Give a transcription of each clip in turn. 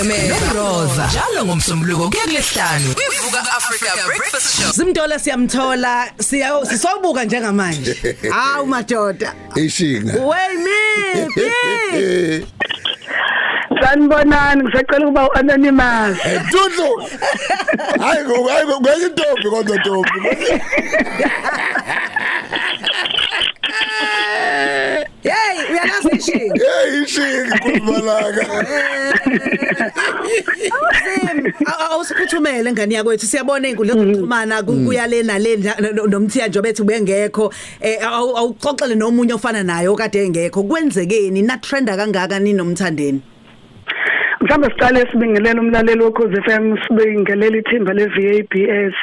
Roza njalo ngomsombuluko kuya kulesihlanu ivuka Africa Breakfast Show. Simdola siyamthola sisobuka njengamanje. Hawu madoda. Ishinga. Wayimi. Sanibonani ngisacela ukuba anonymous. Dudlu. Hayi ngeke kodwa Ntombi. Hey, uyalazi ishinga. Hey, ishinga kumalaka. Awusiphuthumele ngani yakwethu siyabona inkundla zokuxhumana kuyalena le nomthiya nje bethi ubengekho awuxoxele nomunye ofana naye okade engekho kwenzekeni na trenda kangaka ninomthandeni. Mhlawumbe siqale sibingelela umlaleli wokhoze FM sibingelela ithimba leVABS.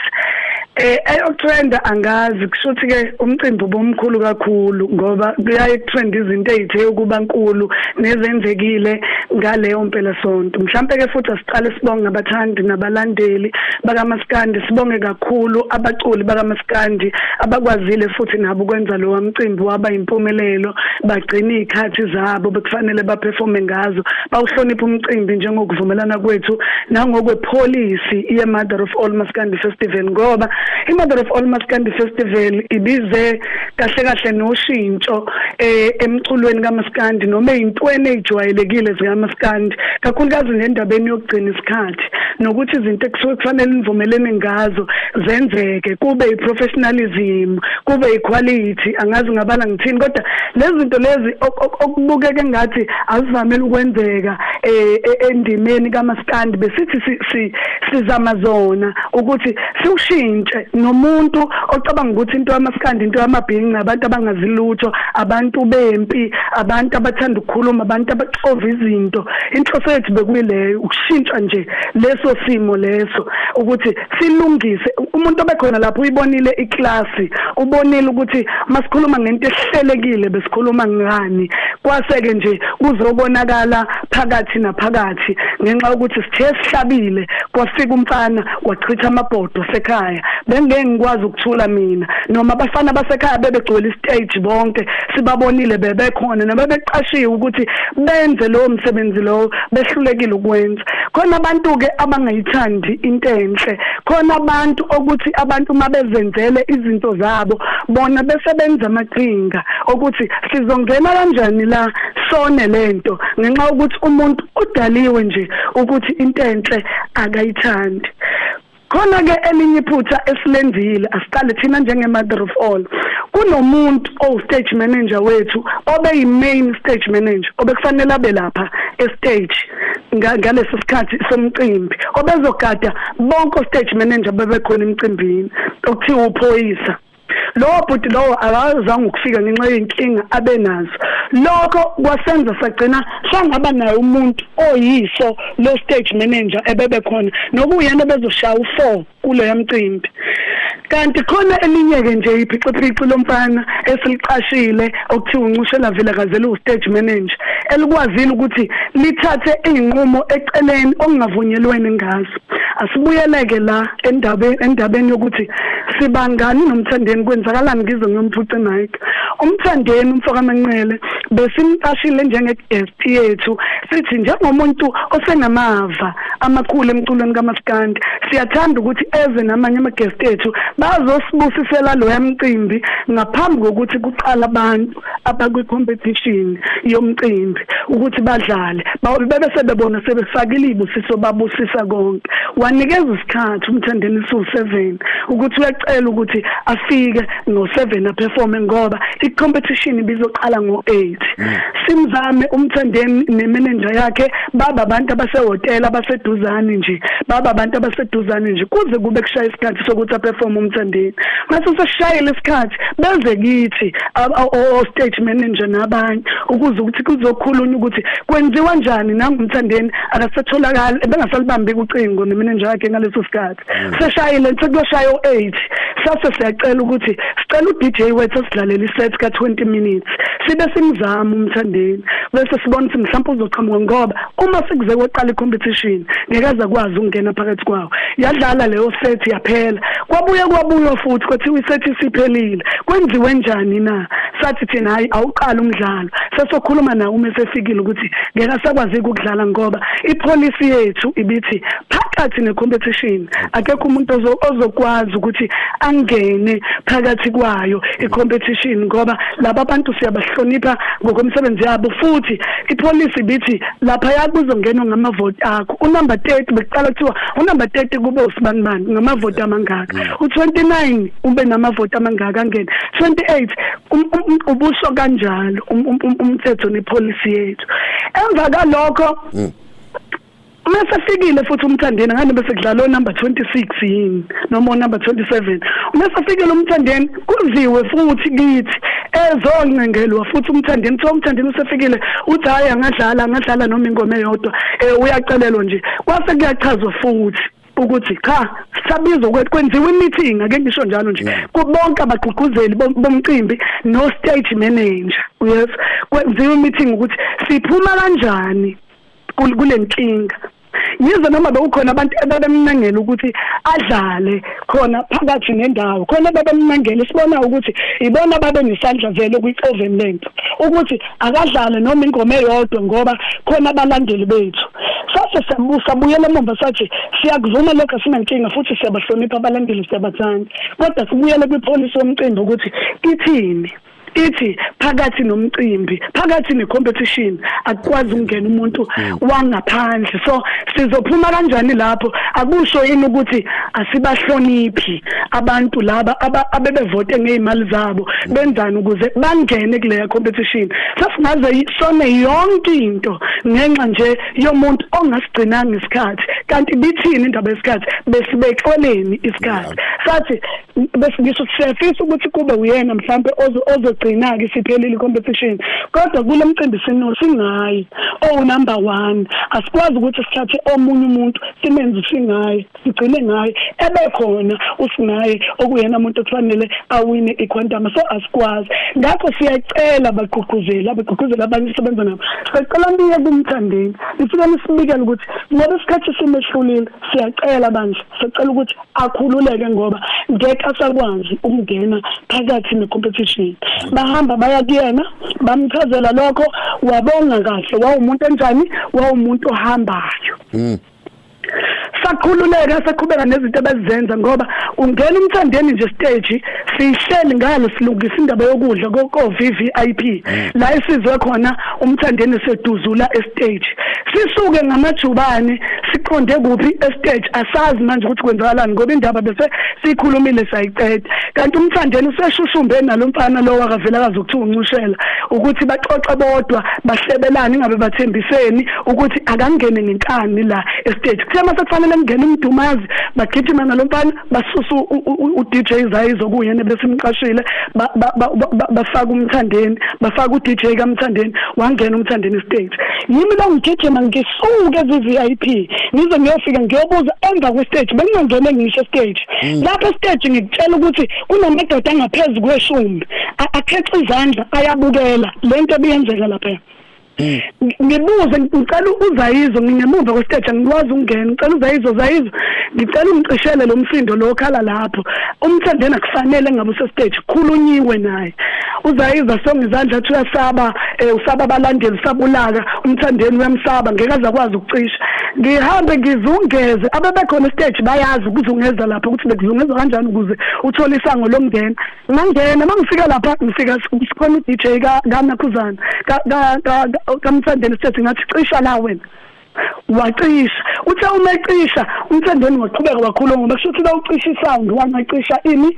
Ayotrenda angazi kushuthi ke umcimbi bomkhulu kakhulu ngoba kuyaye trend izinto ezithe ukuba nkulu nezenzekile ngaleyo mpela sonto. Mhlambe ke futhi asiqale sibonge abathandi nabalandeli bakaMaskandi, sibonge kakhulu abaculi bakaMaskandi abakwazile futhi nabo ukwenza lo mcimbi waba impumelelo, bagcina izikhathi zabo bekufanele baperforme ngazo, bawuhlonipha umcimbi njengokuvumelana kwethu nangokwepolicy ye Mother of All Maskandi Festival ngoba iMother of All Maskandi Festival ibize kahle noshintsho emculweni kaMaskandi noma izintweni ezijwayelekile zikaMaskandi kakhulukazi nendabeni yokugcina isikhathi nokuthi izinto ekufanele nivumelene ngazo zenzeke kube iprofessionalism kube equality angazi ngabala ngithini kodwa lezi zinto lezi okubukeke ngathi azivamile ukwenzeka endimeni kaMaskandi besithi sizama zona ukuthi siushintshe nomuntu ocabanga ukuthi into yaMaskandi into yamabhingi nabantu abangazilutho abantu bempi abantu abathanda ukukhuluma abantu abaxova izinto inhloso yethu bekuyileyo ukushintsha nje leso simo leso ukuthi silungise umuntu obekhona lapho uyibonile iklasi ubonile ukuthi masikhuluma ngento ehlelekile besikhuluma ngani kwaseke nje kuzobonakala phakathi naphakathi ngenxa ukuthi sithe sihlabile kwafika umfana wachitha amabhodo sekhaya bengeke ngikwazi ukuthula mina noma abafana basekhaya bebegcwele istage bonke sibabonile bebekhona nabebeqashiwe ukuthi benze lo msebenzi lo behlulekile ukwenza khona abantu ke abangayithandi into enhle khona abantu ukuthi abantu mabezenzele izinto zabo bona besebenza amaqhinga ukuthi sizongena kanjani la sone lento ngenxa ukuthi umuntu udaliwe nje ukuthi into enhle akayithandi. Khona ke elinye iphutha esilenzile asiqale thina njenge-Mother of All kunomuntu stage manager wethu obe main stage manager obekufanele abe lapha stage ngaleso sikhathi somcimbi obezogada bonke stage manager bebekhona emcimbini okuthiwa uphoyisa lo bhuti lo akazange ukufika ngenxa yenkinga abenazo lokho kwasenza sagcina sangaba naye umuntu oyiso lo stage manager ebebekhona nokuyena bezoshaya u4 kulo yamcimbi kanti khona elinye ke nje iphiciphici lomfana esiliqashile okuthiwa uncushela vele kazela u-stage manager elikwazile ukuthi lithathe izinqumo eceleni okungavunyelweni ngazo. Asibuyeleke la endabeni yokuthi sibangani nomthandeni kwenzakalani ngize ngiyomphuca Mike. Umthandeni umfoka Manqele besimqashile njenge-guest yethu sithi njengomuntu osenamava amakhulu emculweni kaMaskandi siyathanda ukuthi eze namanye ama-guest ethu bazosibusisela lo yamcimbi ngaphambi kokuthi kuqala abantu abakwi-competition yomcimbi ukuthi badlale bebe sebebona sebefakile ibusiso babusisa konke wanikeza isikhathi umthandeni su7 ukuthi uyacela ukuthi afike ngo7 aperforme ngoba i-competition ibizoqala ngo8 simzame umthandeni nemanager yakhe baba abantu abasehotela abaseduzane nje baba abantu abaseduzane nje kuze kube kushaya isikhathi sokuthi aperforme umthandeni mase seshayile isikhathi beze kithi stage manager nabanye ukuze ukuthi kuzokhulunywa ukuthi kwenziwa kanjani nangumthandeni akasetholakala bengasalibambi ucingo nemanager yakhe ngaleso sikhathi seshayile sekuyoshaya u8 sase siyacela ukuthi sicela uDJ wethu asidlalele iset ka 20 minutes sibe simzama umthandeni bese sibona ukuthi mhlawumbe uzoqhamuka ngoba uma sikuze kweqala icompetition ngeke akwazi ukungena phakathi kwawo yadlala leyo set yaphela kwabuya futhi kwathiwa iset isiphelile kwenziwe njani na sathi thina hayi awuqala umdlalo sesokhuluma nawe uma sefikile ukuthi ngeke sakwazi ukudlala ngoba ipolicy yethu ibithi phakathi necompetition akekho umuntu ozokwazi ukuthi angene phakathi kwayo icompetition ngoba laba bantu siyabahlonipha ngokomsebenzi yabo futhi ipolicy bithi lapha yakuzongena ngamavote akho unumber 30 beqala kuthiwa unumber 30 kube usibanibani ngamavote amangaka u29 ube namavote amangaka angena 28 ubusho kanjalo umthetho nepolicy yethu emva kalokho Mase fikile futhi umthandeni ngane bese kudlala number 26 yini noma number 27 mase fikile umthandeni kuziwe futhi kithi ezoncengelwa futhi umthandeni so umthandeni usefikile uthi hayi angadlala noma ingoma eyodwa uyacelelwa nje kwase kuyachazwa futhi ukuthi cha sabizwa kwenziwa imeeting ake ngisho njalo nje kubonke abagqugquzeli bomcimbi no stage manager yes kwenziwa imeeting ukuthi siphuma kanjani kulenkinga yize noma bekukhona abantu ababemnangela ukuthi adlale khona phakathi nendawo khona babemnangela sibona ukuthi ibona babe nesandla vele kwi-coven lento ukuthi akadlale noma ingoma eyodwa ngoba khona abalandeli bethu sase sabuyela emva sathi siyakuvuma lokho asinankinga futhi siyabahlonipha abalandeli siyabathanda kodwa sibuyele kwipolicy yomcimbi ukuthi ithini ithi phakathi nomcimbi phakathi necompetition akwazi ukungena umuntu wangaphandle so sizophuma kanjani lapho akusho yini ukuthi asibahloniphi abantu laba abebevote ngeimali zabo benzani ukuze bangene kule competition sasingaze sone yonke into ngenxa nje yomuntu ongasigcinanga isikhathi kanti bithini indaba yesikhathi besibexoleni isikhathi sathi bese ngisho siyafisa ukuthi kube uyena mhlambe ozogcina ke siphelile competition kodwa kule mcimbi singayi number 1 asikwazi ukuthi sithathe omunye umuntu simenze singayi sigcine ngaye ebekhona usinaye okuyena umuntu okufanele awine iquantum so asikwazi ngakho siyacela abagqugquzeli abanye sisebenza nabo sicela ndiye kumthandeni ifike nisibikele ukuthi ngoba isikhathi simehlulile siyacela manje sicela ukuthi akhululeke ngoba ngeke asakwazi ukungena phakathi necompetition bahamba baya kuyena bamchazela lokho wabonga kahle wawumuntu enjani wawumuntu ohambayo sakhululeka saqhubeka nezinto abazenza ngoba ungena umthandeni nje stage sihleli ngalo silungisa indaba yokudla ko VVIP la isizwe khona umthandeni seduzula estage sisuke ngamajubane siqonde kuphi estage asazi manje ukuthi kwenzakalani ngoba indaba bese sikhulumile sayiqeda kanti umthandeni useshushumbe nalomfana lo wakavela akazokuthiwa uncushela ukuthi baxoxe bodwa bahlebelane ingabe bathembiseni ukuthi akangene ngenkani la estage kuthiwa sekufanele ngene umdumazi bagijima nalomfana basusu uDJ Zayizo kuyena bese imqashile bafaka umthandeni bafaka uDJ kaMthandeni wangena umthandeni stage yimi la ngigijima ngisuke VIP nize ngiyofika ngiyobuza emva kwestage bengingene ngisho stage lapha stage ngikutshela ukuthi kunamadoda angaphezulu kweshumi akhetha izandla ayabukela lento ebiyenzeka lapha ngibuze ngicela uZayizo ngingemuva kwestage ngikwazi ukungena ngicela Zayizo ngicela umcishele lo msindo lo khala lapho umthandeni akufanele ngabe usestage khulunyiwe naye uZayizo songizandla athi uyasaba usaba abalandeli sabulaka umthandeni uyamsaba ngeke azakwazi ukucisha ngihambe ngizungeze ababekhona stage bayazi ukuzungeza lapha ukuthi bekuzungeza kanjani ukuze uthole isango lomngena ngangena mangifika lapha ngifika sikhona uDJ kaNakhuzana kaMthandeni stage ngathi cisha la wena wacisha uthe umecisha umthandeni waqhubeka wakhuluma ngoba kusho ukuthi la ucisha isound wangacisha imic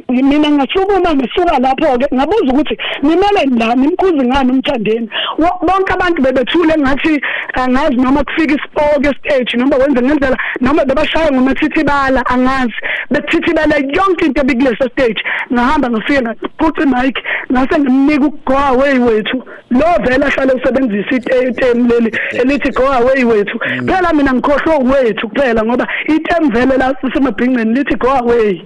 mina ngashukuma ngisuka lapho ke ngabuza ukuthi nimele ndani imkhuzi ngani umthandeni bonke abantu bebethule ngathi angazi noma kufika isipoke stage noma wenza ngendlela noma bebashaya ngomathithibala angazi bethithibala yonke into ebikule stage ngahamba ngafika ngaphuca imic ngase ngimnika ukugwa wethu lo vela hlale usebenzisa item leli elithi go away wethu phela mina ngikhohlwa wethu kuphela ngoba item vele la sisemabhingqeni lithi go away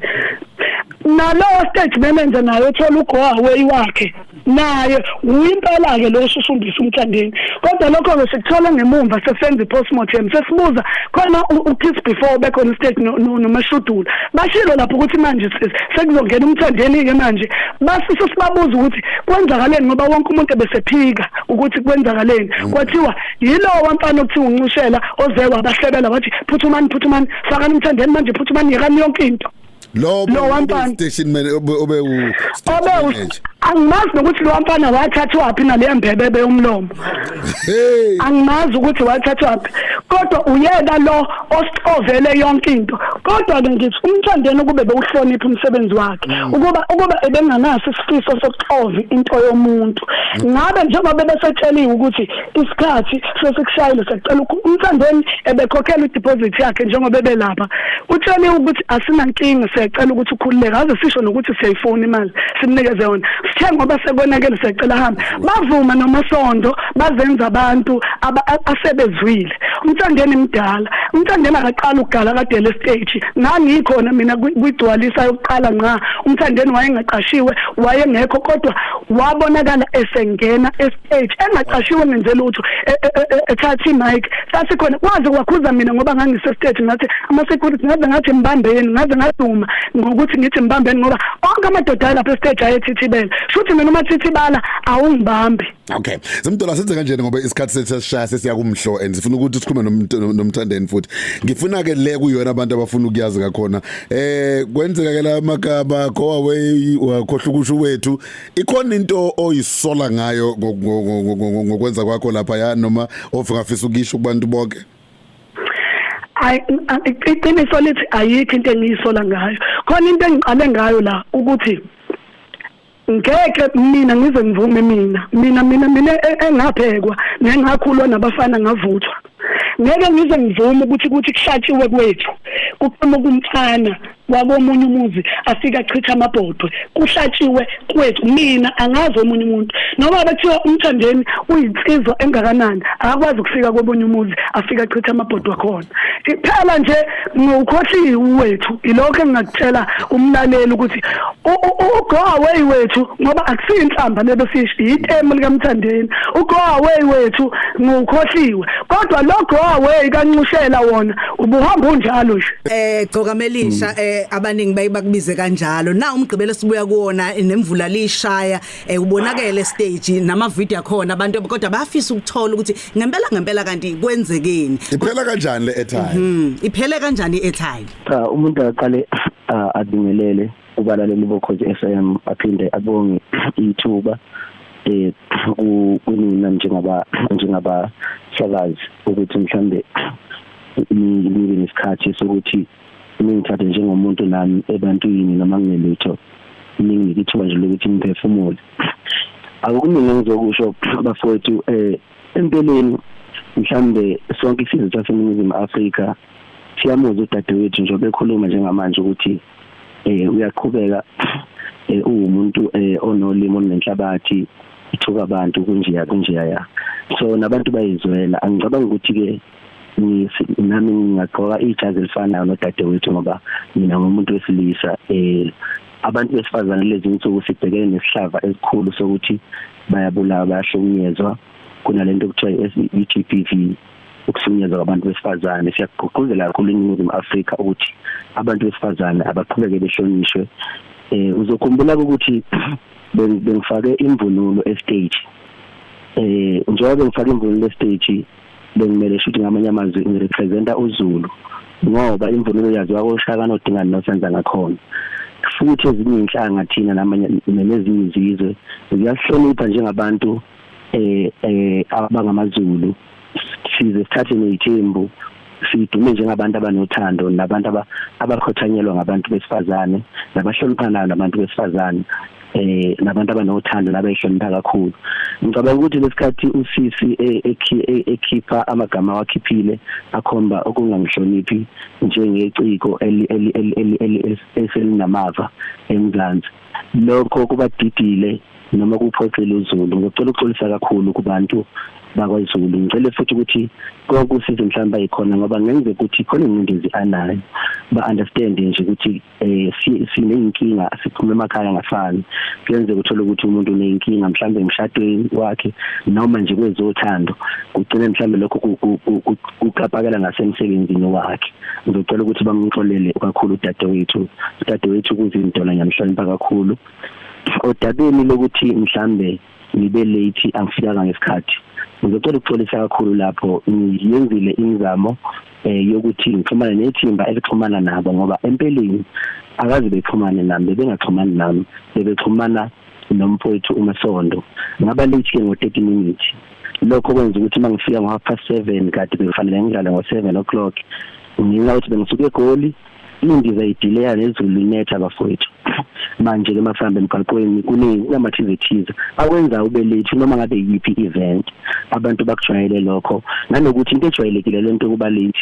nalo stage manager naye uthola ugo away wakhe naye uyimpela ke lo sifundisa umthandeni kodwa lokho ke sikuthola ngemumva sesenza i-postmortem sesibuza khona u-kiss before bekhona stage nomashudula bashilo lapho ukuthi manje sekuzongena umthandeni ke manje basise sibabuza ukuthi kwenzakaleni ngoba wonke umuntu ebesephika ukuthi kwenzakaleni kwathiwa yilo wamfana okuthiwa uncushela oze wabahlebela wathi phuthumani sakani umthandeni manje phuthumani yekani yonke into lo station man obe angimazi nokuthi lo mfana wathathwa wapi nale mbebebe yomlomo angimazi ukuthi wathathwa wapi kodwa uyeka lo ovele yonke into kodwa ke ngithi umthandeni ukube bewuhlonipha umsebenzi wakhe ukuba ebenganaso isifiso sokuxova into yomuntu ngabe njengoba bebesetsheliwe ukuthi isikhathi sesikushayile sicela umthandeni ebekhokhela i-deposit yakhe njengoba bebelapha utsheliwe ukuthi asinankinga sicela ukuthi ukhululeke aze sisho nokuthi siyayifuna imali simnikeze yona sithe ngoba sekonakele sicela hamba bavuma nomasondo bazenza abantu asebezwile umthandeni mdala umthandeni akaqala ukugala kade le stage nangikhona mina kwidwalisa yokuqala nqa umthandeni wayengaqashiwe wayengekho kodwa wabonakala esengena estage engaqashiwe ngenzela utho ethatha imic sathi khona kwaze kwakhuza mina ngoba ngangise stage ngathi ama security ngathi mbambeni ngaze ngaduma ngokuthi ngithi mbambeni ngoba onke amadoda lapha stage ayethithibela futhi mina uma thithibala awungibambi okay Zimdola senze kanjena ngoba isikhathi sesishaya sesiya kumhlo and sifuna ukuthi sikhulume nomthandeni futhi ngifuna ke le kuyona abantu abafuna ukuyazi ngakhona kwenzeka ke la magaba go away wakhohlukushu wethu ikhona into oyisola ngayo ngokwenza kwakho lapha ya noma ofungafisa ukisho kubantu bonke iqiniso lithi ayikho into engiyisola ngayo khona into engiqale ngayo la ukuthi ngeke mina ngize ngivume mina engaphekwa nengakhulwa nabafana ngavuthwa ngeke ngize ngivume ukuthi kushatshiwe kwethu kuphuma kumfana wakomunye umuzi afika achitha amabhodwe kuhlatshiwe kwethu mina angazi omunye umuntu noma bethiwa umthandeni uyinsizwa engakanani akwazi ukufika komunye umuzi afika achitha amabhodwe khona iphela nje ngukhohliwe wethu ilokho engakutshela umlaleli ukuthi go away wethu ngoba akusinhlamba lebesisho itemu likamthandeni go away wethu ngukhohliwe kodwa lo go away kancushela wona ubuhamba unjalo nje Gcokamelisha abaningi bayibakubize kanjalo na umgqibelo sibuya kuona nemvula lishaya ubonakele stage nama video akhona abantu kodwa bayafisa ukuthola ukuthi ngempela kanti kwenzekeni iphela kanjani le airtime iphele kanjani i-airtime cha umuntu aqale adingelele ubalaleli bokhozi FM aphinde abonge ithuba kunina njengaba sakazi ukuthi mhlambe nibe nesikhathi sokuthi ngithathe njengomuntu nami ebantwini noma nginelutho ngikithiwa nje lokuthi ngiphefumule akuningi engizokusho bafowethu empeleni mhlambe sonke isizwe saseNingizimu Afrika siyamuzwa udadewethu nje bekhuluma njengamanje ukuthi uyaqhubeka umuntu onolimo nenhlabathi ithuka abantu kunjeya ya so nabantu bayizwela angicabanga ukuthi ke nami ngingaqoka ijazi elifanayo nodadewethu ngoba mina ngumuntu wesilisa abantu besifazane lezi insuku sibhekene nesihlava esikhulu sokuthi bayabulawa bayahlukunyezwa kunalento okuthiwa i-GBV ukuhlukunyezwa kwabantu besifazane siyagqugquzela kakhulu eNingizimu Afrika ukuthi abantu besifazane abaqhubeke behlonishwe uzokhumbula ukuthi bengifake imvunulo estage njengoba bengifake imvunulo estage bengimele futhi ngamanye amazwi ngirepresenta uZulu ngoba imvunulo yaziwa koShaka noDingani nosenza ngakhona futhi ezinye inhlanga thina namanye nezinye izizwe ziyahlonipha njengabantu abangamaZulu size sithathe nezithembu sidume njengabantu abanothando nabantu abakhothanyelwa ngabantu besifazane nabahloniphanayo nabantu besifazane nabantu abanothando nabayihlonipha kakhulu ngicabanga ukuthi lesikhathi usisi ekhipha amagama wakhiphile akhomba okungangihloniphi njengeciko eselinamava eMzansi lokho kubadidile noma kuphoxela uZulu ngicela ukuxolisa kakhulu kubantu bakwaZulu. Ngicela futhi ukuthi konke usizo mhlawumbe ayikhona ngoba ngenze ukuthi khona ingcindezi anayo ba understand nje ukuthi sineyinkinga siphuma emakhaya ngafani kuyenze ukuthola ukuthi umuntu uneyinkinga mhlawumbe emshadweni wakhe noma nje kwezothando kugcina mhlawumbe lokho kuqapakela ngasemsebenzini wakhe. Ngicela ukuthi bangixolele kakhulu udadewethu kuzindola nyamhlanje kakhulu odabeni lokuthi mhlambe ngibe late angifikanga ngesikhathi. Ngicela ukuxolisa kakhulu lapho ngiyenzile imizamo yokuthi ngixhumane nethimba elixhumana nabo ngoba empeleni akazi bexhumane nami bengaxhumani nami bebexhumana nomfowethu uMasondo ngaba late ke ngo30 minutes. Lokho kwenza ukuthi mangifika ngo7:30 kade bekufanele ngidlale ngo7:00 nginga ukuthi bengisuke eGoli indiza idelay nezulu linetha bafowethu. Manje ke mafambe emgaqweni kunamathizithiza akwenza ube late noma ngabe yipi event abantu bakujwayele lokho nanokuthi into ejwayelekile lento kuba late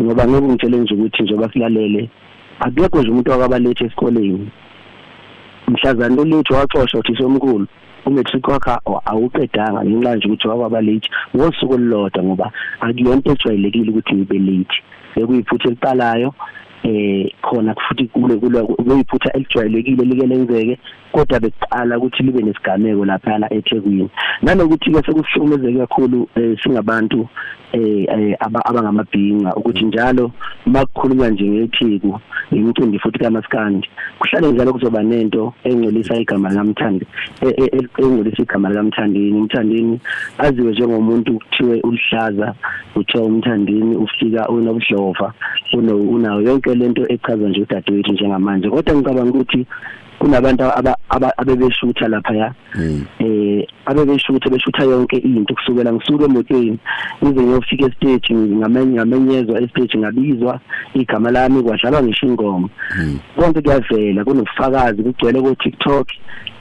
ngoba ngeke ngitshele nje ukuthi njengoba silalele akekho nje umuntu wakaba late esikoleni mhlazana lo late waxoshwa uthi somkhulu umetric wakhe awuqedanga ngenxa nje ukuthi wakaba late ngosuku olulodwa ngoba akuyonto ejwayelekile ukuthi ube late bekuyiphutha eliqalayo khona futhi kuyiphutha elijwayelekile like lenzeke kodwa beqala ukuthi libe nesigameko lapha eThekwini nanokuthi ke sekuhlukumezeke kakhulu singabantu abangamabhinga ukuthi njalo makukhulunywa nje ngeTheku imicimbi futhi kaMaskandi kuhlale njalo kuzoba nento engcolisa igama likaMthandi engcolisa igama likaMthandini. Umthandini aziwe njengomuntu kuthiwe ulihlaza uthiwa uMthandini ufika unobudlova unayo yonke lento echaza nje udadewethu njengamanje kodwa ngicabanga ukuthi kunabantu abebeshutha lapha ya abebeshutha yonke into kusukela ngisuke emotweni ize ngiyofika estage ngamenyezwa estage ngabizwa igama lami kwadlalwa ngisho ingoma konke kuyavela kunobufakazi kugcwele ku TikTok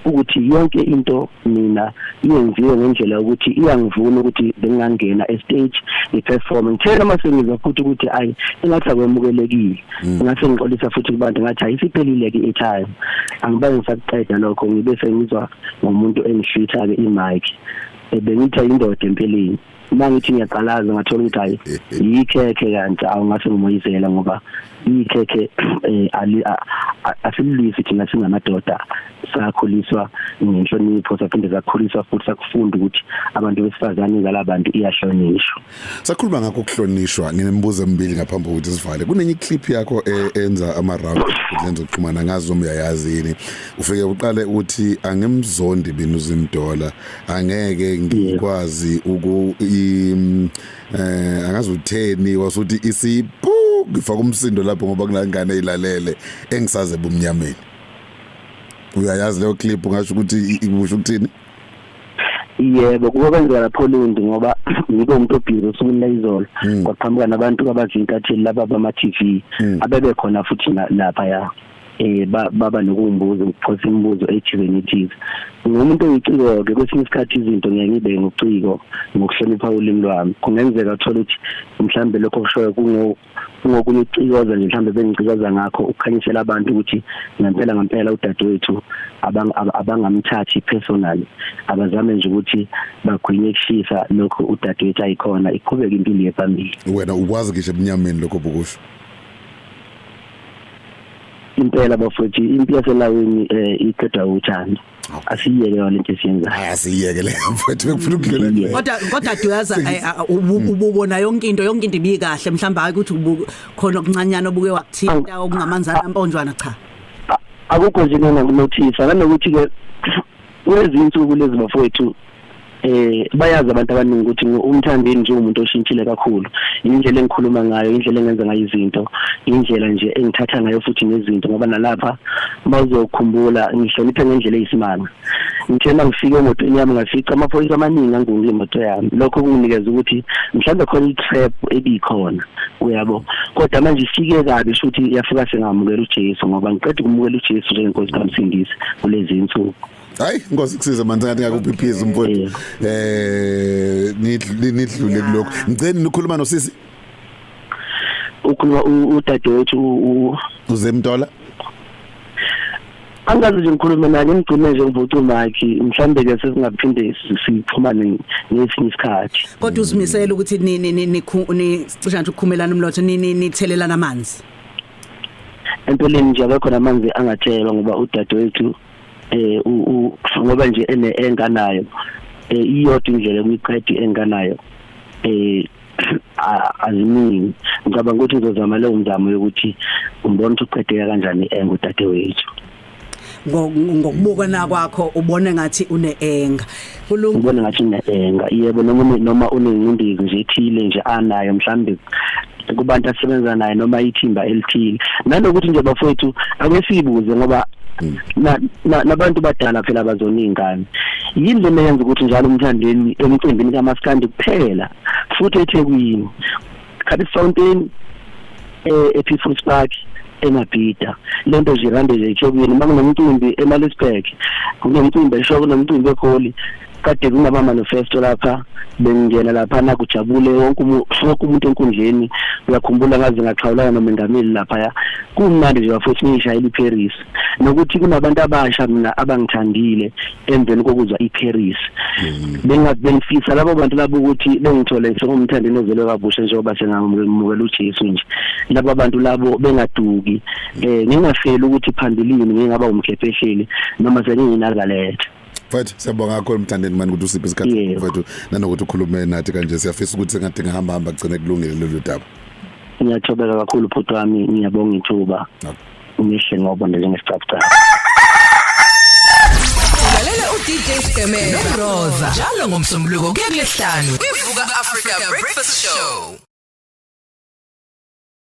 ukuthi yonke into mina iyenziwe ngendlela ukuthi iyangivuna ukuthi bengangena estage ngiperform ngithela masengiza futhi ukuthi ayi engathi akwemukelekile ngase ngixolisa futhi kubantu ngathi ayisiphelile ke etime angibaye ngisaqeda lokho ngibe sengizwa ngomuntu engishitha ke imic bengithi indoda empeleni mangithi ngiyaqalaza ngathola ukuthi hayi yikhekhe kanti awungase ngimoyizela ngoba ikhekhe asilisi thina singamadoda sakhuliswa ngenhlonipho saphinde sakhuliswa futhi sakufunda ukuthi abantu besifazane ngalabantu iyahlonishwa. Sakhuluma ngakho ukuhlonishwa nginembuzo emibili ngaphambi kokuthi sivale. Kunenye clip yakho enza ama round lenzo kuxhumana ngazo umyayazini ufike uqale uthi angemzondi binuzimdola angeke ngikwazi angazi utheni wasuthi isiphu ngifaka umsindo lapho ngoba kunangane ilalele engisaze bumnyameni. Uyayazi leyo clip ungasho ukuthi ibusho ukuthini? Yebo kubenza lapho Lundi ngoba ngibe umuntu obhizi usukwini izolo kwaqhamuka nabantu abazintatheli laba bama TV abebe khona futhi lapha ya baba nokumbuza ukuphosa imibuzo ethizenithi ngumuntu oyiciko ke kwesinye isikhathi izinto ngeke ngibe ngokuciko ngokuhlonipha ulimi lwami kungenzeka uthola ukuthi mhlambe lokho kushoyo ngokunicikoza nje mhlambe bengicikoza ngakho ukukhanyisela abantu ukuthi ngempela udadewethu abangamthathi personally abazame nje ukuthi bagwinye kushisa lokho udadewethu ayikhona iqhubeka impilo yephambili. Wena ukwazi ngisho ebunyameni lokho bukusho impela bafowethu impilo yaselawini iqeda uthando asiyeke lento esiyenza asiyeke le mfowethu bekufuna ukudlula kodwa duyaza ububona yonke into ibikahle mhlamba hayi ukuthi khona okuncanyana obuke wakuthinta okungamanzana amponjwana cha akukho nje nokunothisa nanokuthi ke kulezinsuku lezi bafowethu bayazi abantu abaningi ukuthi uMthandeni nje umuntu oshintshile kakhulu indlela engikhuluma ngayo indlela engenza ngayo izinto indlela nje engithatha ngayo futhi nezinto ngoba nalapha bazokukhumbula ngihloniphe ngendlela eyisimanga ngithena ngifike emotweni yami ngafica amaphoyisa amaningi angunge imoto yami lokho kunginikeza ukuthi mhlawumbe khona itrap ebikhona uyabo kodwa manje ifike kabi futhi yafika sengamukela uJesu ngoba ngiqeda ukumukela uJesu njengenkosi kaMsindisi kulezi insuku. Hayi Nkosi kusiza manje ngathi ngakuphiphiza umfowethu nidlule kuloko ngicela nikhuluma nosisi ukhuluma udadewethu uZemdola angazi nje ngikhulume naye ngigcine nje ngivutha uMike mhlambe ke sesingaphinde sixhumane ngesinye isikhathi kodwa uzimisela ukuthi ni cisha nje ukukhumelana umlotho nithelelana amanzi empeleni nje akekho namanzi angathelwa ngoba udadewethu ngoba nje enganayo iyodwa indlela yokuqeda enganayo azimini ngicabanga ukuthi ngizozama leyo mzamo yokuthi umbone ukuthi uqedeka kanjani engudadewethu ngokubukana kwakho ubone ngathi uneenga ubone ngathi uneenga yebo noma unengcindezi nje ithile nje anayo mhlambe kubantu asebenza naye noma ithimba elithile nanokuthi nje bafowethu akesibuze ngoba nabantu badala phela bazoningane yini le yenza ukuthi njalo umthandeni emcimbini kaMaskandi kuphela futhi eThekwini Capital Fountain ePeople's Park eMabhida lento nje rande nje eThekwini makunomcimbi eMalisburg kunomcimbi eshoko nomcimbi eGoli kade kunaba manifesto lapha bengena lapha nakujabule wonke umuntu enkundleni uyakhumbula ngaze ngaqhawulana nomengameli lapha kumnandi nje bafuthi ngishayela iParis nokuthi kunabantu abasha mina abangithandile emveni kokuzwa iParis bengifisa labo bantu labo ukuthi bengithole ngomthandeni ozele kabusha njengoba sengamukela uJesu nje labo bantu labo bengaduki ngingafeli ukuthi phambilini ngingaba umkhephesheli noma sengininazalethe Mfethu siyabonga kakhulu mthandeni mani ukuthi usiphe isikhathi mfethu nanokuthi ukhulume nathi kanje siyafisa ukuthi sengathi ngihamba kugcine kulungile lolu daba. Ngiyathobeka kakhulu bhuti wami ngiyabonga ithuba. Ngihle ngoba njengesicaphuca. Lalela uDJ Skemela noRosa njalo ngomsombuluko kuya kulesihlanu kwiVuka Africa Breakfast Show.